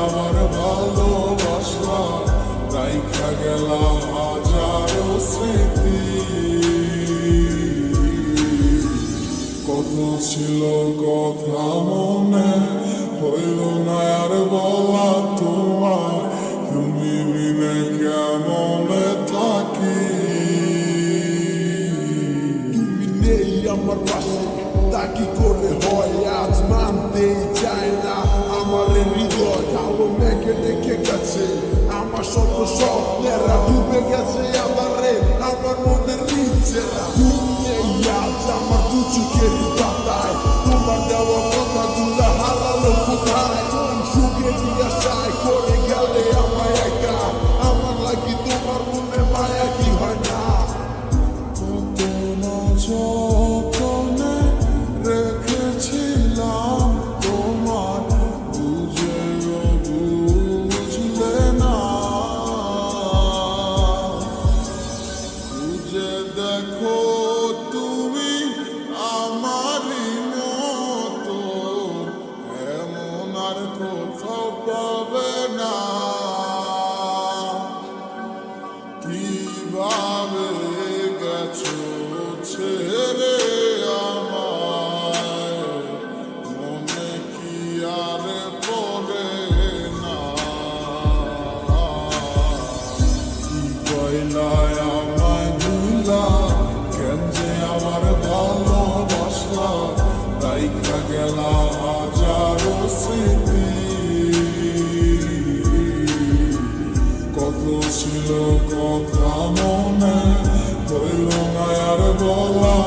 আমার ভালোবাসা রাইখা গেলা হাজারো স্মৃতি। কত ছিল কথা মনে হইল না আর বলা তোমার, তুমি বিনে কেমনে থাকি। তুমি নেই আমার পাশে তা কি করে হয় আজ মানতেই চায় না আমার হৃদয়। কালো মেঘে ডেকে গেছে আমার সব স্বপ্নেরা, ডুবে গেছে আবারে আমার মনের নিচে। তুমি নেই আজ আমার দু চোখের পাতায়, তোমার দেওয়া কথা গুলা হারালো কোথায়। কোন সুখে দিয়া চাই করে গেলে আমায় একা, আমার লাগি তোমার মনে মায়া কি হয় না। কত না যতনে রেখেছিলাম তোমার, বুঝেও বুঝলে না। বুঝে দেখো তুমি আমারই মতো, এমন আর কোথাও পাবে না। কিভাবে গেছো ছেড়ে আমায়, মনে কি আর পড়ে না। কি কইলায় আমায় ভুলা, কেন যে আমার ভালোবাসা রাইখা গেলা হাজারো স্মৃতি। কত ছিল কথা মনে হইল না আর বলা